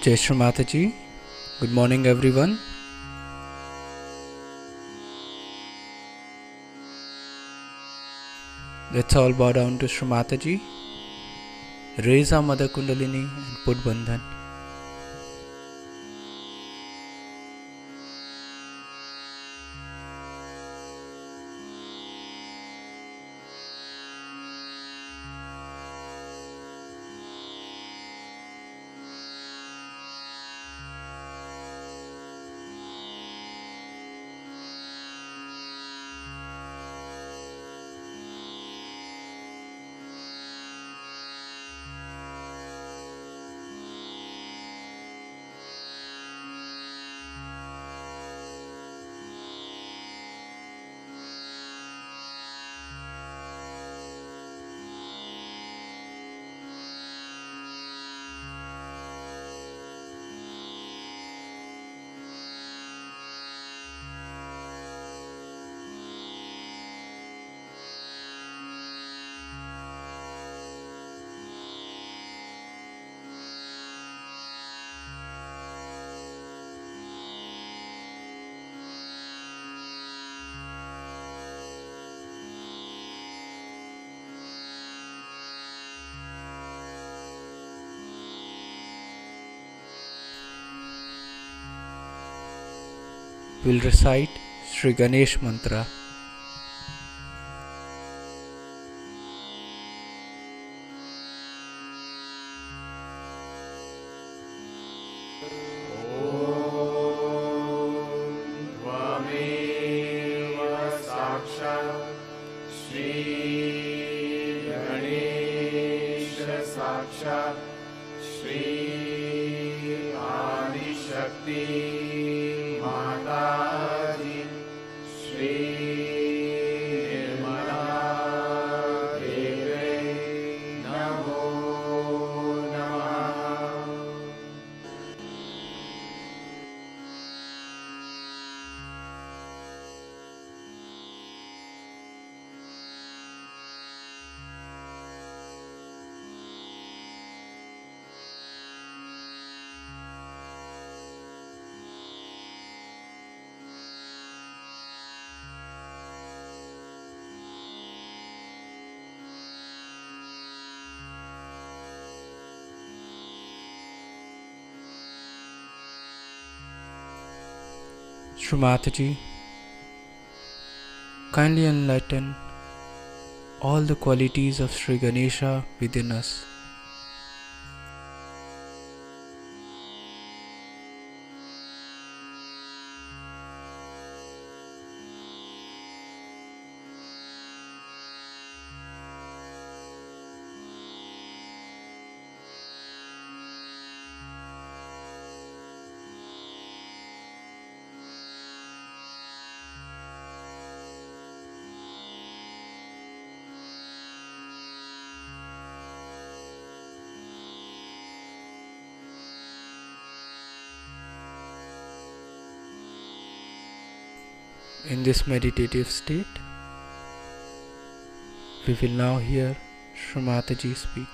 Jai Shri Mataji. Good morning, everyone. Let's all bow down to Shri Mataji. Raise our Mother Kundalini and put Bandhan. We'll recite Sri Ganesh Mantra. Shri Mataji, kindly enlighten all the qualities of Sri Ganesha within us. In this meditative state, we will now hear Shri Mataji speech.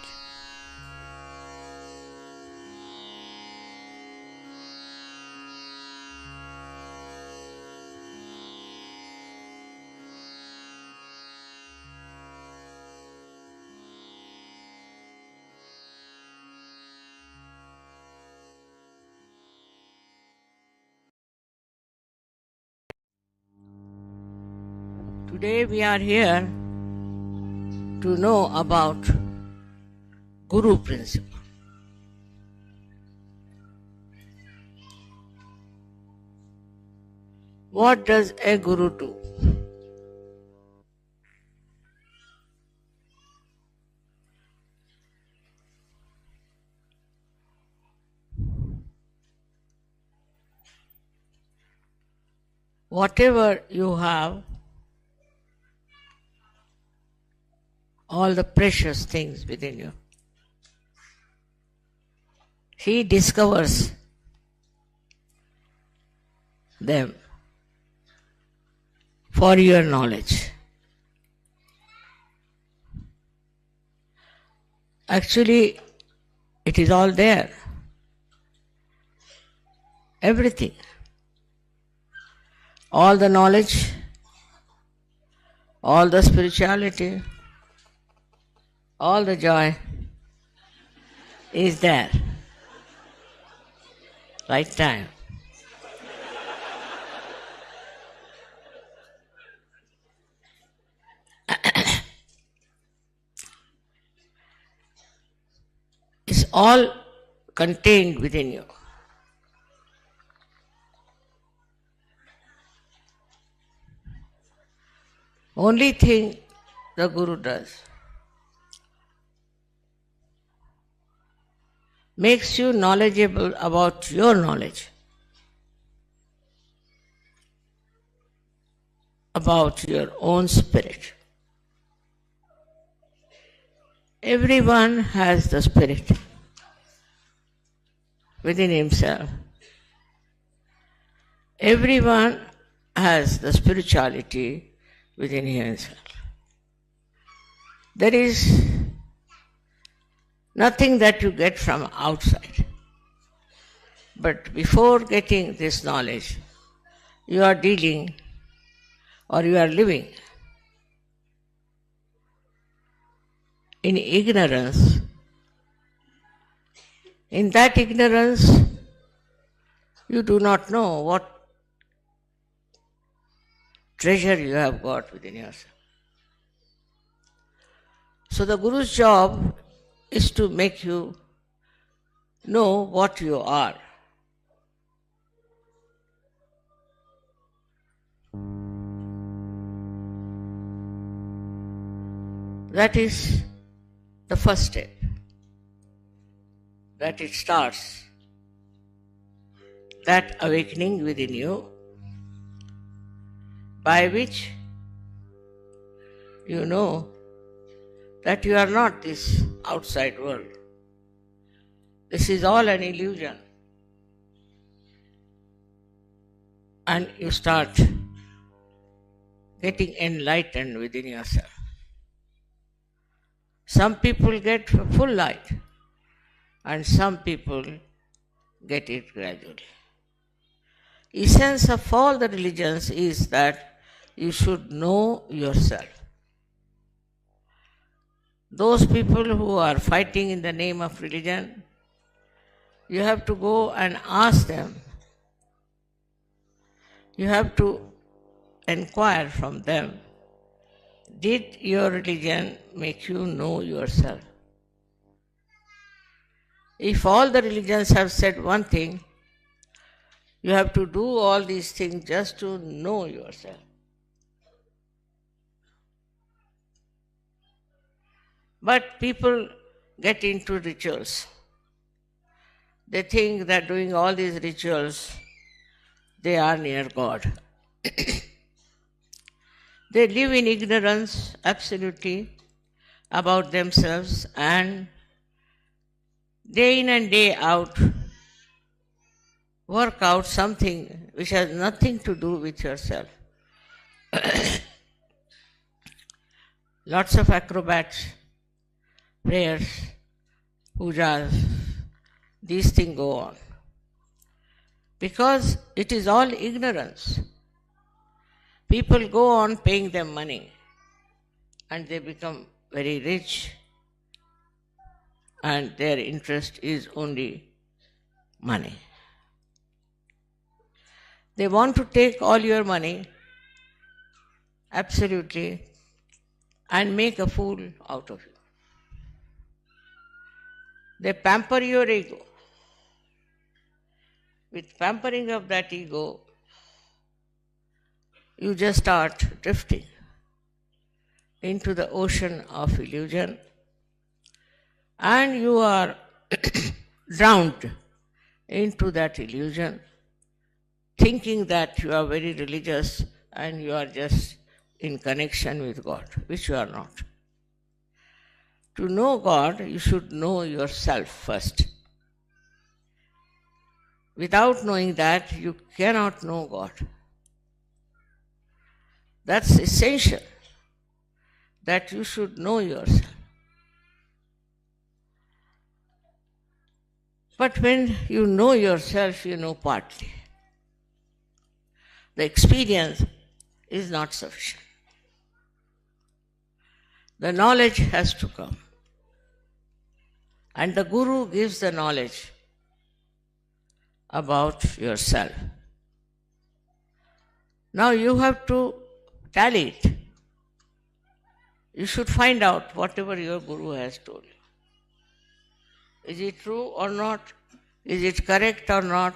Today we are here to know about Guru principle. What does a Guru do? Whatever you have, all the precious things within you, he discovers them for your knowledge. Actually, it is all there. everything. All the knowledge, all the spirituality, all the joy is there. Right time. It's all contained within you. Only thing the Guru does makes you knowledgeable about your knowledge, about your own spirit. Everyone has the spirit within himself. Everyone has the spirituality within himself. There is nothing that you get from outside. But before getting this knowledge, you are dealing or you are living in ignorance. In that ignorance, you do not know what treasure you have got within yourself. So the Guru's job is to make you know what you are. That is the first step. That it starts. That awakening within you, by which you know that you are not this outside world. This is all an illusion. And you start getting enlightened within yourself. Some people get full light and some people get it gradually. Essence of all the religions is that you should know yourself. Those people who are fighting in the name of religion, you have to go and ask them. You have to inquire from them, did your religion make you know yourself? If all the religions have said one thing, you have to do all these things just to know yourself. But people get into rituals. They think that doing all these rituals, they are near God. They live in ignorance absolutely about themselves and day in and day out work out something which has nothing to do with yourself. Lots of acrobats, prayers, pujas, these things go on. Because it is all ignorance. People go on paying them money and they become very rich and their interest is only money. They want to take all your money, absolutely, and make a fool out of you. They pamper your ego. With pampering of that ego, you just start drifting into the ocean of illusion and you are drowned into that illusion, thinking that you are very religious and you are just in connection with God, which you are not. To know God, you should know yourself first. Without knowing that, you cannot know God. That's essential, that you should know yourself. But when you know yourself, you know partly. The experience is not sufficient. The knowledge has to come. And the Guru gives the knowledge about yourself. Now you have to tally it. You should find out whatever your Guru has told you. Is it true or not? Is it correct or not?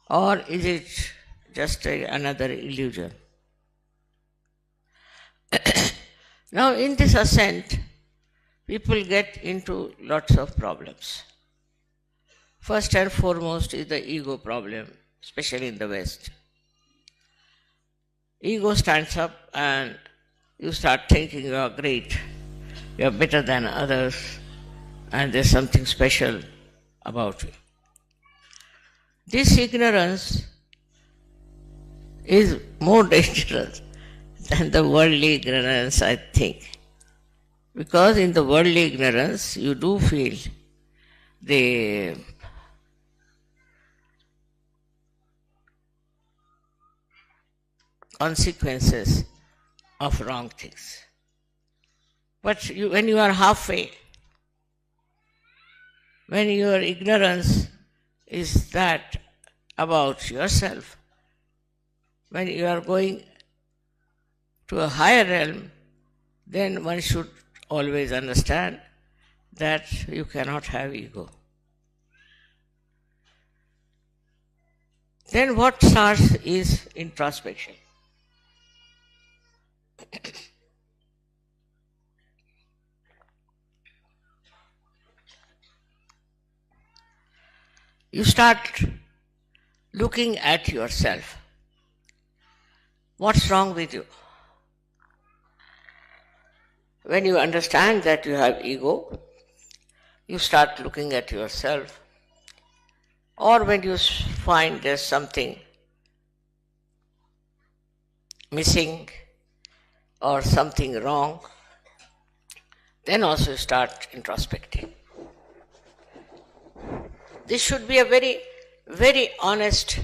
Or is it just another illusion? Now, in this ascent, people get into lots of problems. First and foremost is the ego problem, especially in the West. Ego stands up and you start thinking you are great, you are better than others, and there's something special about you. This ignorance is more dangerous than the worldly ignorance, I think. Because in the worldly ignorance, you do feel the consequences of wrong things. But when you are halfway, when your ignorance is that about yourself, when you are going to a higher realm, then one should always understand that you cannot have ego. Then what starts is introspection. You start looking at yourself. What's wrong with you? When you understand that you have ego, you start looking at yourself. Or when you find there's something missing or something wrong, then also you start introspecting. This should be a very, very honest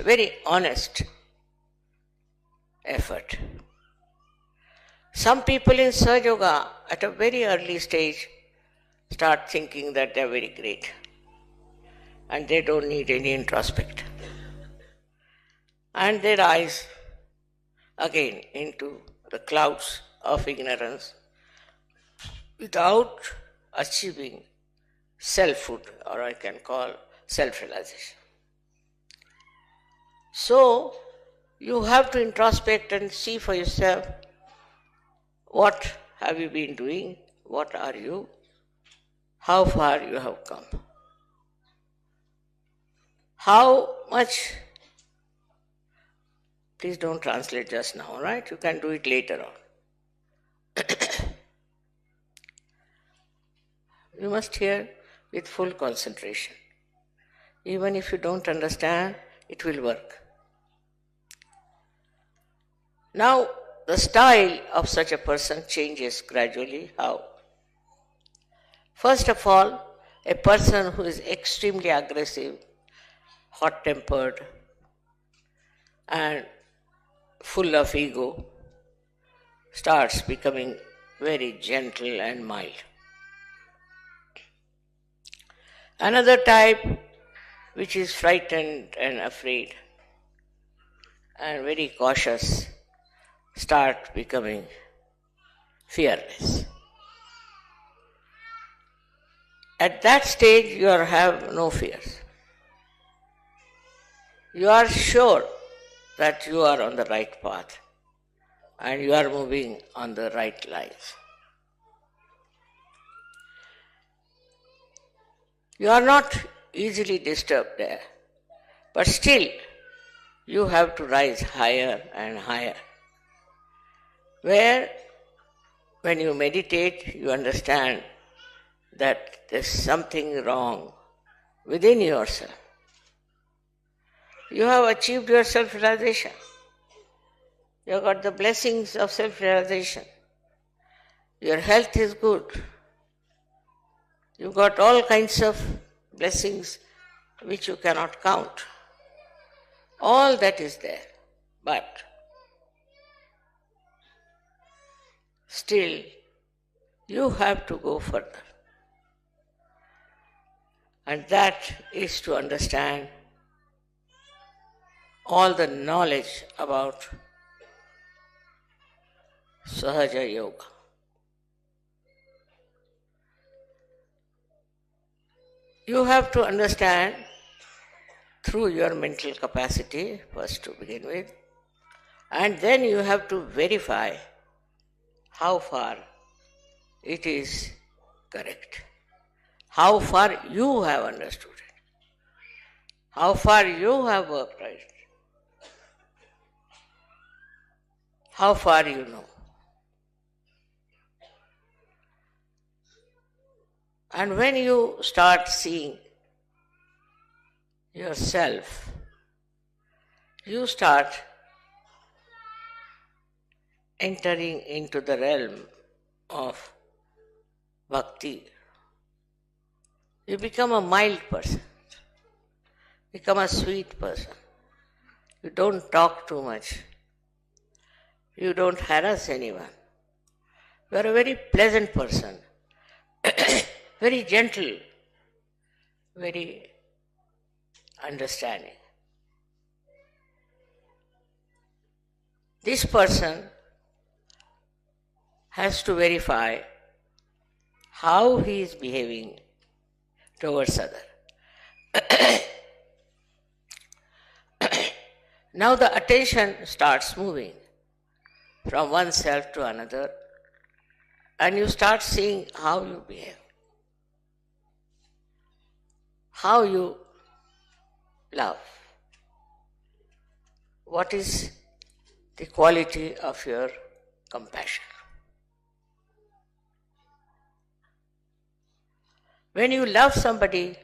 effort. Some people in Sahaja Yoga at a very early stage start thinking that they are very great and they don't need any introspect. And they rise again into the clouds of ignorance without achieving selfhood, or I can call self-realization. So, you have to introspect and see for yourself what have you been doing, what are you, how far you have come. How much, please don't translate just now, right? You can do it later on. You must hear with full concentration. Even if you don't understand, it will work. Now, the style of such a person changes gradually. How? First of all, a person who is extremely aggressive, hot-tempered, and full of ego starts becoming very gentle and mild. Another type, which is frightened and afraid and very cautious, start becoming fearless. At that stage, you have no fears. You are sure that you are on the right path and you are moving on the right lines. You are not easily disturbed there, but still you have to rise higher and higher. Where, when you meditate, you understand that there's something wrong within yourself. You have achieved your self-realization. You have got the blessings of self-realization. Your health is good. You got all kinds of blessings which you cannot count. All that is there. But still, you have to go further. And that is to understand all the knowledge about Sahaja Yoga. You have to understand through your mental capacity, first to begin with, and then you have to verify how far it is correct, how far you have understood it, how far you have worked right, how far you know. And when you start seeing yourself, you start entering into the realm of bhakti. You become a mild person, become a sweet person. You don't talk too much. You don't harass anyone. You are a very pleasant person, very gentle, very understanding. This person has to verify how he is behaving towards other. Now the attention starts moving from one self to another, and you start seeing how you behave, how you love, what is the quality of your compassion. When you love somebody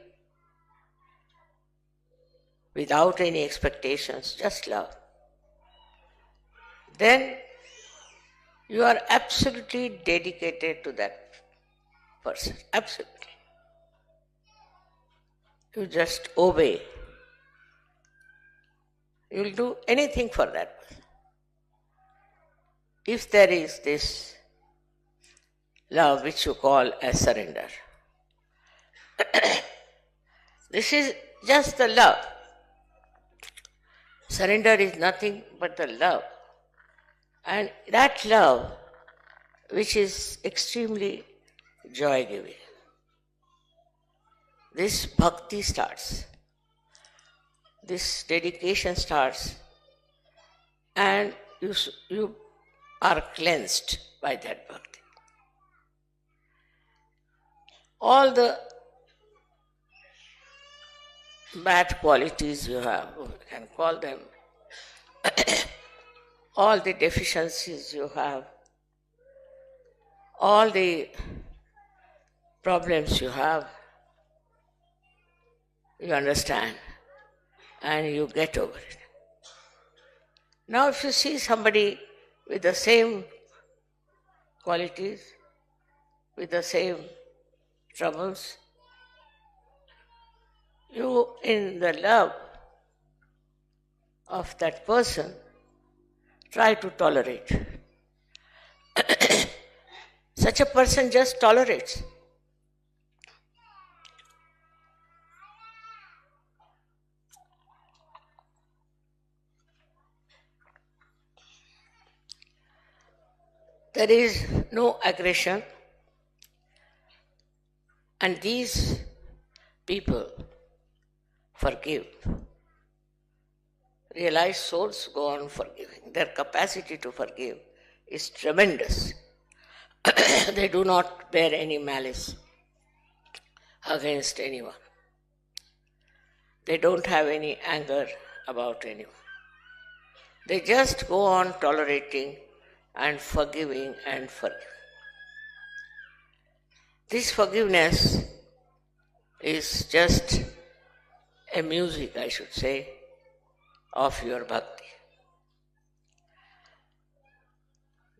without any expectations, just love, then you are absolutely dedicated to that person, absolutely. You just obey. You will do anything for that person. If there is this love which you call as surrender, this is just the love. Surrender is nothing but the love. And that love, which is extremely joy-giving, this bhakti starts, this dedication starts, and you are cleansed by that bhakti. All the bad qualities you have, you can call them, all the deficiencies you have, all the problems you have, you understand and you get over it. Now if you see somebody with the same qualities, with the same troubles, you, in the love of that person, try to tolerate. Such a person just tolerates. There is no aggression, and these people forgive. Realized souls go on forgiving. Their capacity to forgive is tremendous. They do not bear any malice against anyone. They don't have any anger about anyone. They just go on tolerating and forgiving and forgiving. This forgiveness is just a music, I should say, of your bhakti.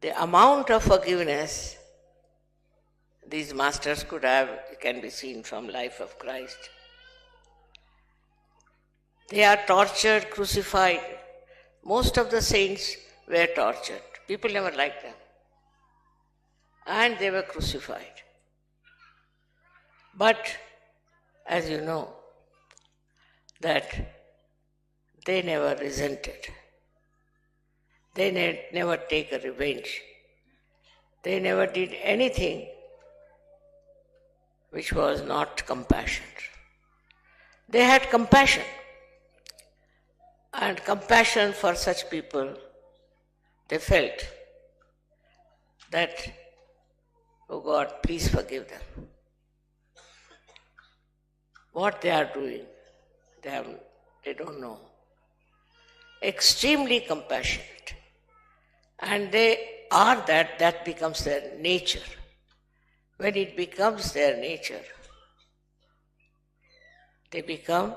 The amount of forgiveness these masters could have can be seen from life of Christ. They are tortured, crucified. Most of the saints were tortured. People never liked them. And they were crucified. But, as you know, that they never resented. They never take a revenge. They never did anything which was not compassion. They had compassion. And compassion for such people, they felt that, oh God, please forgive them. What they are doing, they don't know. Extremely compassionate. And they are that becomes their nature. When it becomes their nature, they become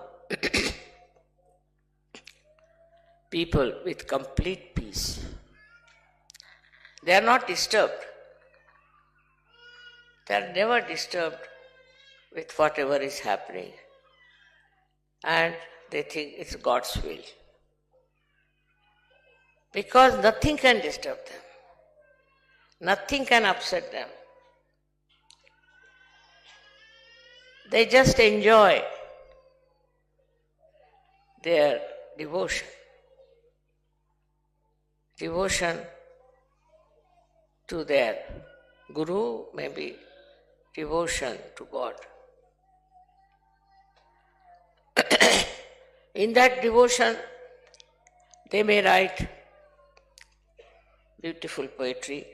people with complete peace. They are not disturbed. They are never disturbed with whatever is happening. And they think it's God's will. Because nothing can disturb them. Nothing can upset them. They just enjoy their devotion. Devotion to their Guru, maybe devotion to God. In that devotion, they may write beautiful poetry.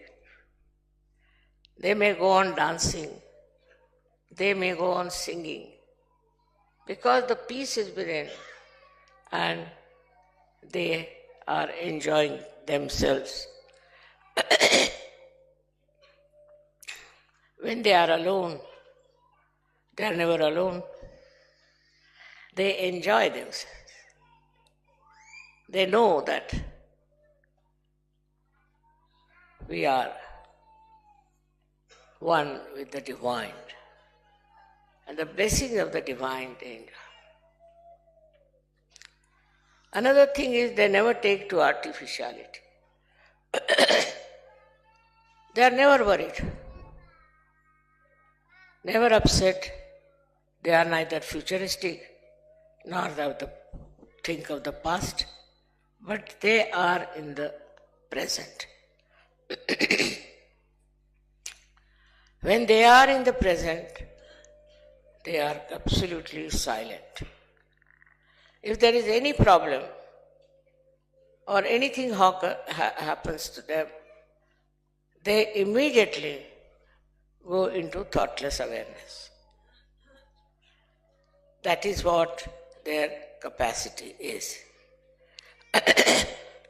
They may go on dancing. They may go on singing. Because the peace is within and they are enjoying themselves. When they are alone, they are never alone. They enjoy themselves. They know that we are one with the divine and the blessing of the divine they enjoy. Another thing is they never take to artificiality. They are never worried, never upset. They are neither futuristic nor they think of the past, but they are in the present. When they are in the present, they are absolutely silent. If there is any problem or anything happens to them, they immediately go into thoughtless awareness. That is what their capacity is.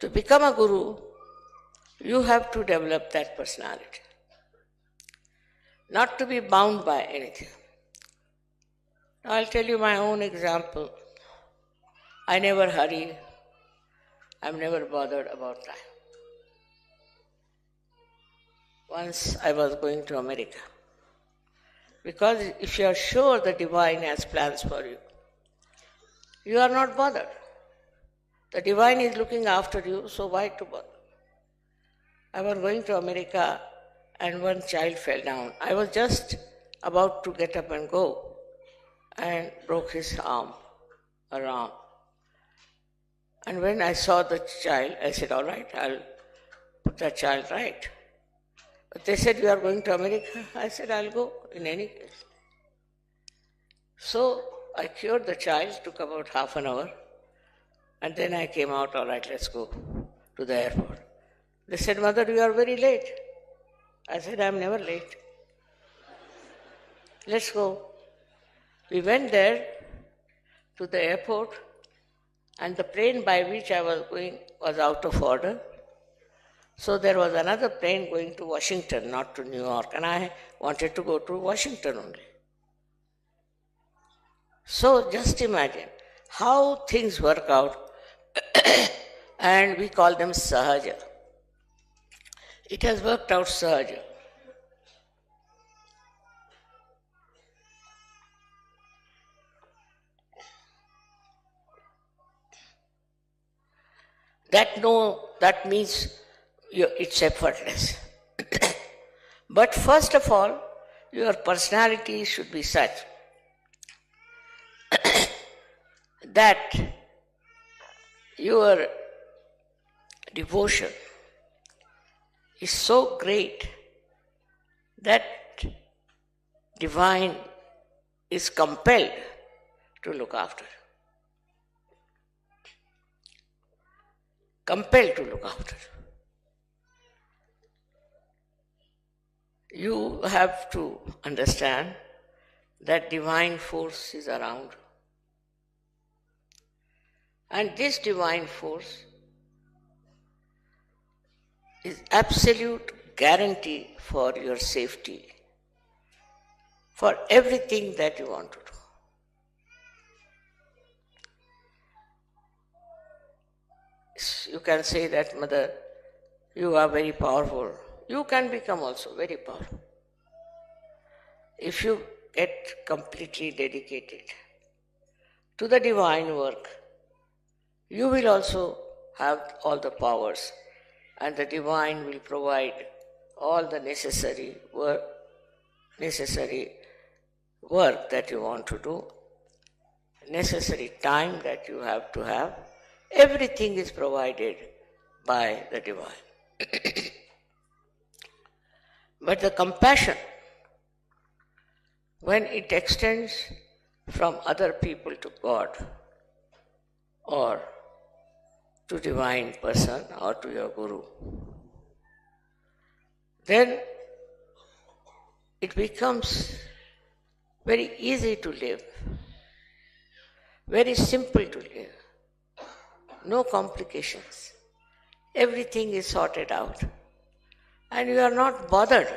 To become a guru, you have to develop that personality. Not to be bound by anything. I'll tell you my own example. I never hurry. I'm never bothered about time. Once I was going to America. Because if you are sure the divine has plans for you, you are not bothered. The divine is looking after you, so why to bother? I was going to America and one child fell down. I was just about to get up and go and broke his arm. And when I saw the child, I said, all right, I'll put that child right. But they said, you are going to America? I said, I'll go in any case. So I cured the child, took about half an hour, and then I came out, all right, let's go to the airport. They said, Mother, you are very late. I said, I'm never late. Let's go. We went there to the airport, and the plane by which I was going was out of order. So there was another plane going to Washington, not to New York, and I wanted to go to Washington only. So just imagine how things work out, and we call them sahaja. It has worked out sahaja. that means it's effortless. But first of all, your personality should be such that your devotion is so great that divine is compelled to look after. Compelled to look after. You have to understand that divine force is around. And this divine force is absolute guarantee for your safety, for everything that you want to do. You can say that, Mother, you are very powerful. You can become also very powerful. If you get completely dedicated to the divine work, you will also have all the powers, and the divine will provide all the necessary work that you want to do, necessary time that you have to have. Everything is provided by the divine. But the compassion, when it extends from other people to God or to divine person or to your guru, then it becomes very easy to live, very simple to live, no complications. Everything is sorted out, and you are not bothered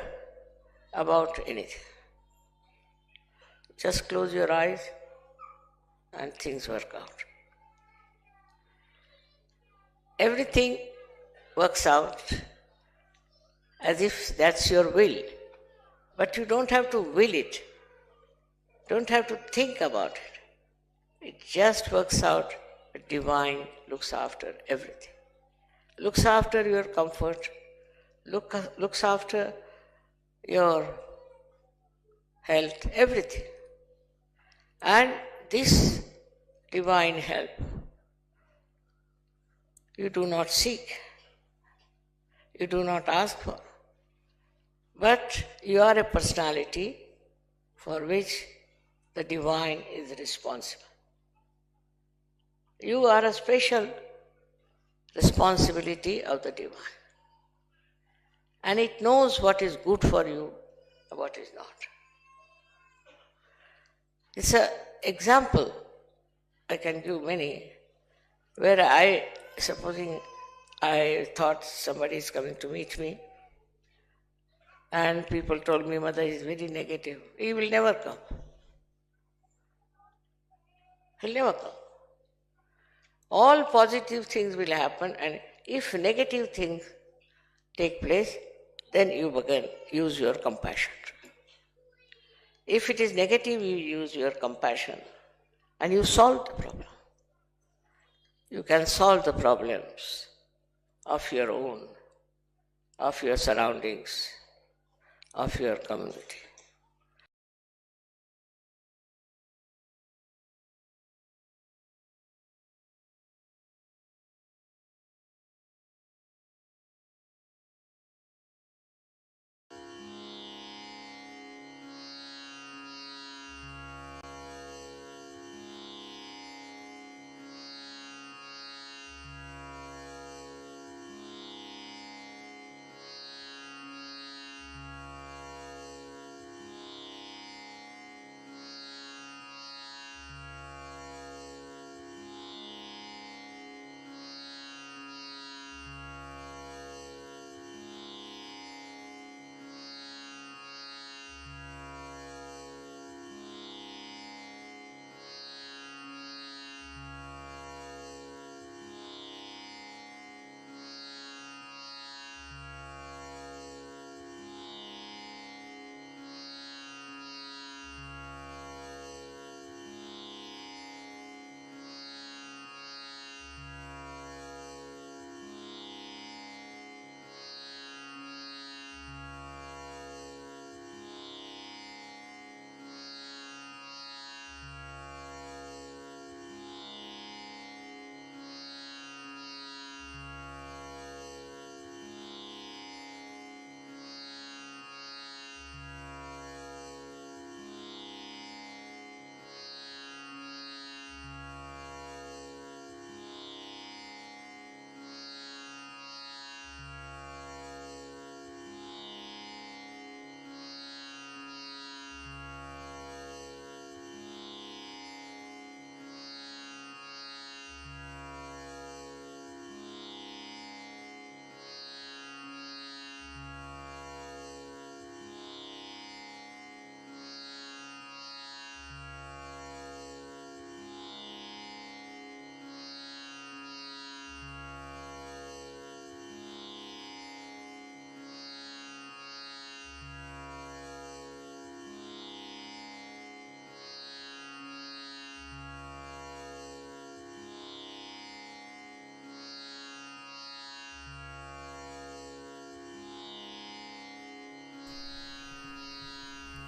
about anything. Just close your eyes and things work out. Everything works out as if that's your will, but you don't have to will it, don't have to think about it. It just works out. The divine looks after everything. Looks after your comfort, looks after your health, everything. And this divine help you do not seek, you do not ask for, but you are a personality for which the divine is responsible. You are a special responsibility of the divine. And it knows what is good for you and what is not. It's an example, I can give many, where supposing I thought somebody is coming to meet me, and people told me, Mother is very negative. He will never come. He'll never come. All positive things will happen, and if negative things take place, then you begin use your compassion. If it is negative, you use your compassion and you solve the problem. You can solve the problems of your own, of your surroundings, of your community.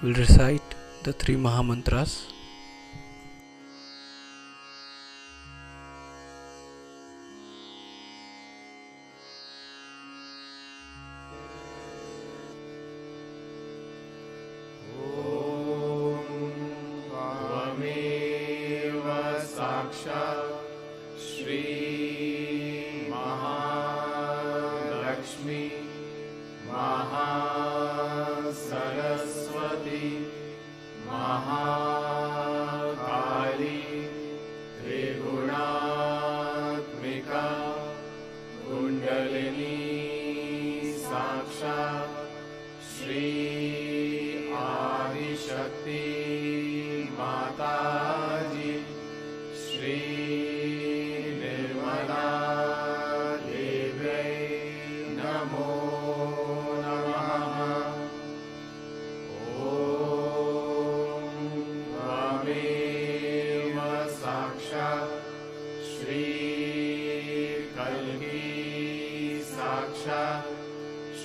We'll recite the 3 Mahamantras. Shri Mahalakshmi Mahasaraswati Mahakali Triguణात्मिका Kundalini Sakshat Shri Adishakti Mataji Shri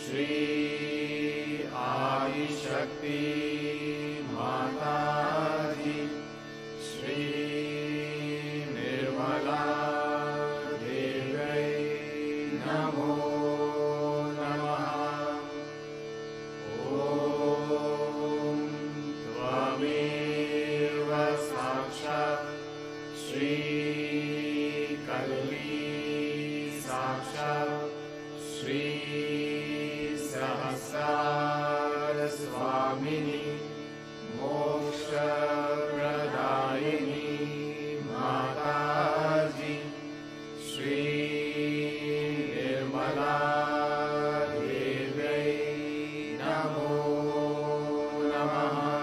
Shri Adishakti Mataji Shri Nirmala Devi Namo Namaha Om Tvameva Sakshat Shri Kalki Sakshat Shri Swamini Moksha Pradayini Mataji Shri Nirmala Devi Namo Namaha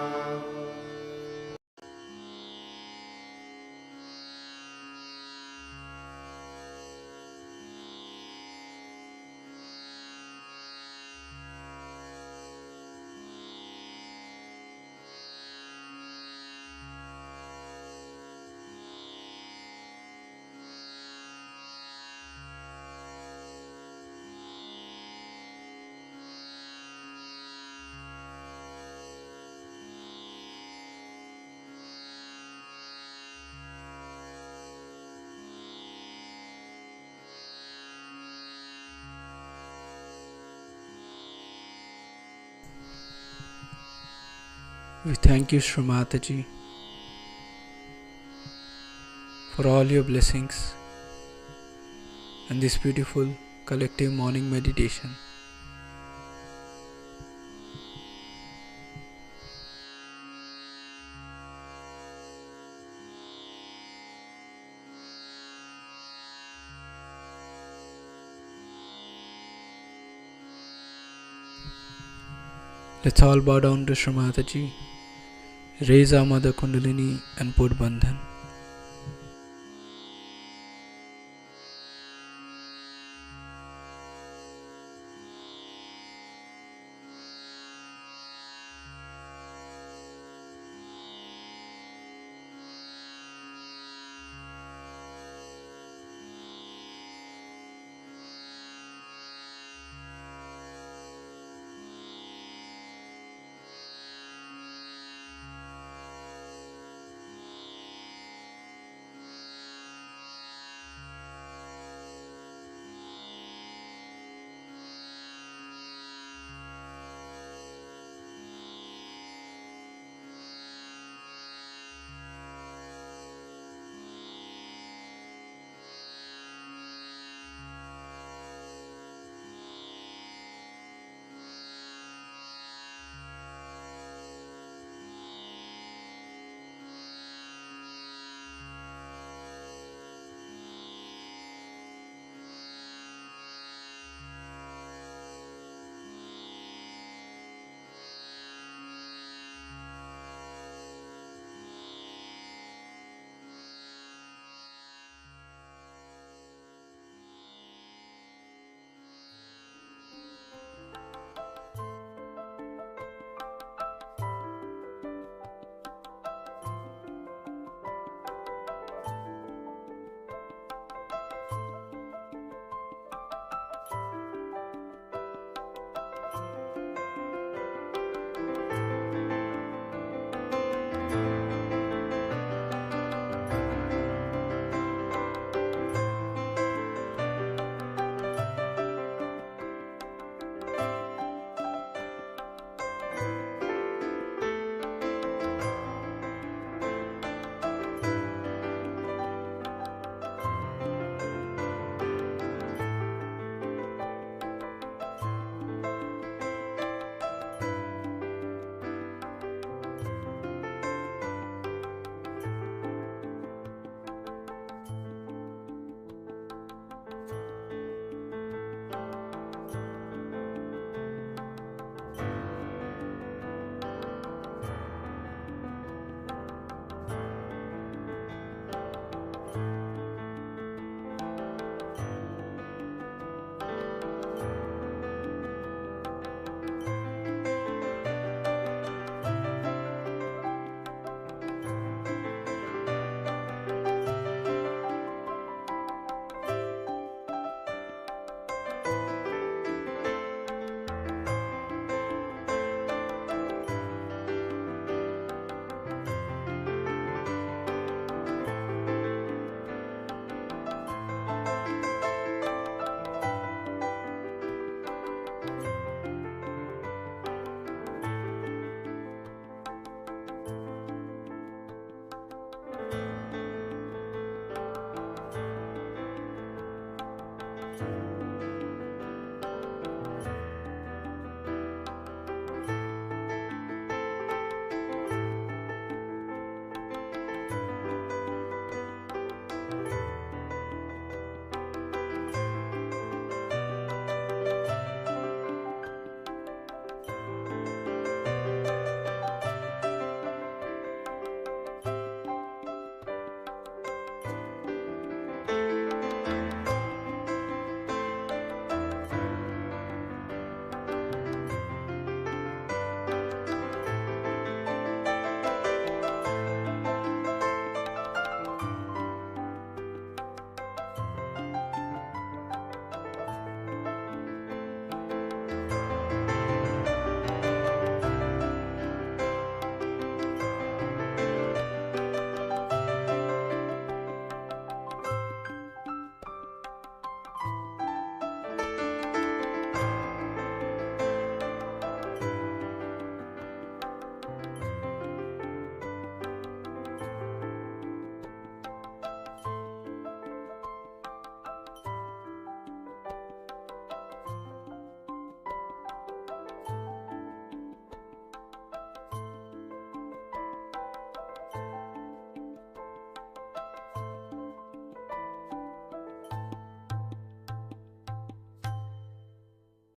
We thank you, Shri Mataji, for all your blessings and this beautiful collective morning meditation. Let's all bow down to Shri Mataji, raise our Mother Kundalini and put Bandhan.